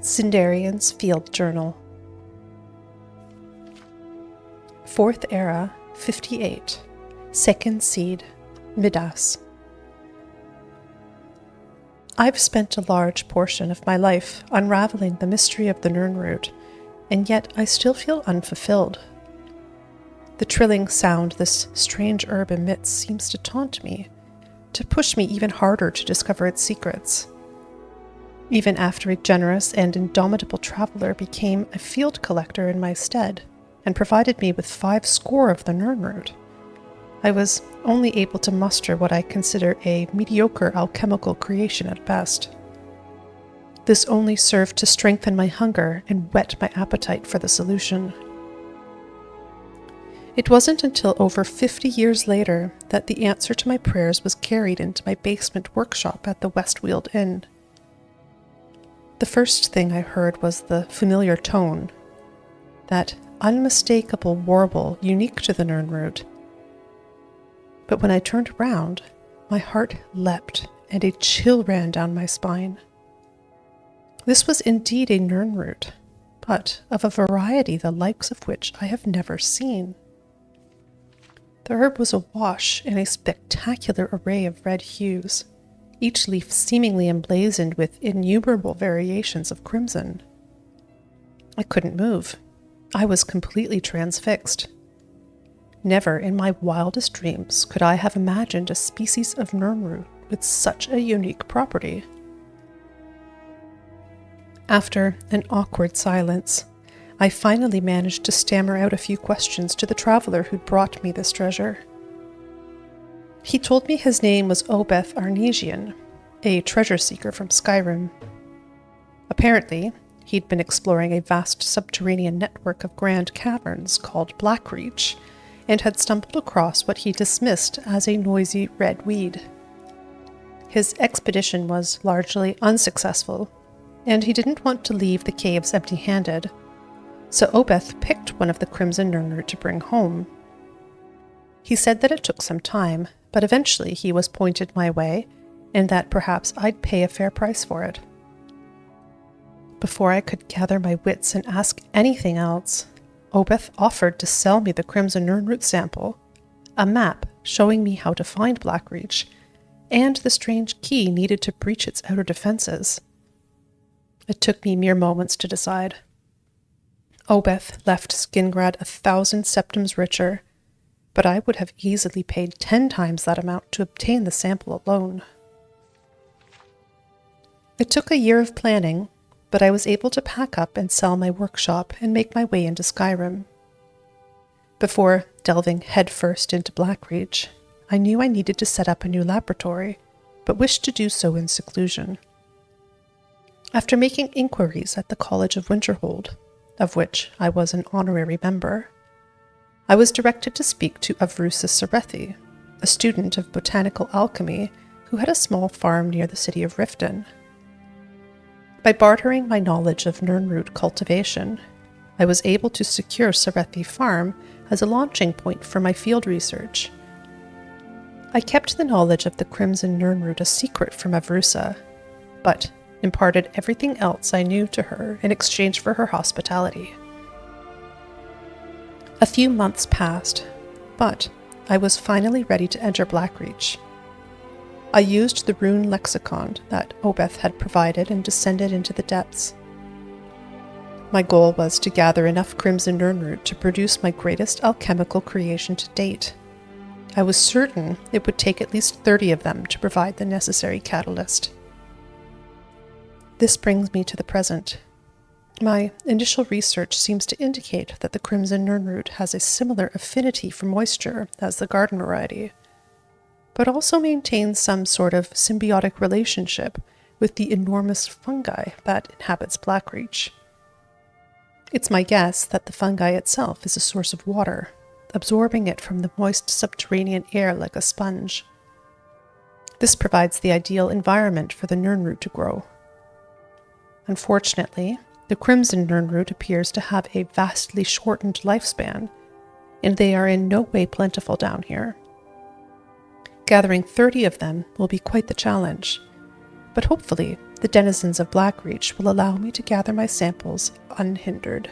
Sinderion's Field Journal. 4th Era, 58. Second Seed, Midas. I've spent a large portion of my life unraveling the mystery of the Nirnroot, and yet I still feel unfulfilled. The trilling sound this strange herb emits seems to taunt me, to push me even harder to discover its secrets. Even after a generous and indomitable traveler became a field collector in my stead and provided me with 5 score of the Nirnroot, I was only able to muster what I consider a mediocre alchemical creation at best. This only served to strengthen my hunger and whet my appetite for the solution. It wasn't until over 50 years later that the answer to my prayers was carried into my basement workshop at the Westweald Inn. The first thing I heard was the familiar tone, that unmistakable warble unique to the Nirnroot. But when I turned around, my heart leapt and a chill ran down my spine. This was indeed a Nirnroot, but of a variety the likes of which I have never seen. The herb was awash in a spectacular array of red hues, each leaf seemingly emblazoned with innumerable variations of crimson. I couldn't move. I was completely transfixed. Never in my wildest dreams could I have imagined a species of Nirnroot with such a unique property. After an awkward silence, I finally managed to stammer out a few questions to the traveler who'd brought me this treasure. He told me his name was Obeth Arnesian, a treasure seeker from Skyrim. Apparently, he'd been exploring a vast subterranean network of grand caverns called Blackreach, and had stumbled across what he dismissed as a noisy red weed. His expedition was largely unsuccessful, and he didn't want to leave the caves empty-handed, so Obeth picked one of the crimson Nirnroot to bring home. He said that it took some time, but eventually he was pointed my way, and that perhaps I'd pay a fair price for it. Before I could gather my wits and ask anything else, Obeth offered to sell me the crimson Nirnroot sample, a map showing me how to find Blackreach, and the strange key needed to breach its outer defenses. It took me mere moments to decide. Obeth left Skingrad 1,000 septims richer, but I would have easily paid 10 times that amount to obtain the sample alone. It took a year of planning, but I was able to pack up and sell my workshop and make my way into Skyrim. Before delving headfirst into Blackreach, I knew I needed to set up a new laboratory, but wished to do so in seclusion. After making inquiries at the College of Winterhold, of which I was an honorary member, I was directed to speak to Avrusa Serethi, a student of botanical alchemy who had a small farm near the city of Riften. By bartering my knowledge of Nirnroot cultivation, I was able to secure Serethi Farm as a launching point for my field research. I kept the knowledge of the crimson Nirnroot a secret from Avrusa, but imparted everything else I knew to her in exchange for her hospitality. A few months passed, but I was finally ready to enter Blackreach. I used the rune lexicon that Obeth had provided and descended into the depths. My goal was to gather enough crimson Nirnroot to produce my greatest alchemical creation to date. I was certain it would take at least 30 of them to provide the necessary catalyst. This brings me to the present. My initial research seems to indicate that the crimson Nirnroot has a similar affinity for moisture as the garden variety, but also maintains some sort of symbiotic relationship with the enormous fungi that inhabits Blackreach. It's my guess that the fungi itself is a source of water, absorbing it from the moist subterranean air like a sponge. This provides the ideal environment for the Nirnroot to grow. Unfortunately, the crimson Nirnroot appears to have a vastly shortened lifespan, and they are in no way plentiful down here. Gathering 30 of them will be quite the challenge, but hopefully The denizens of Blackreach will allow me to gather my samples unhindered.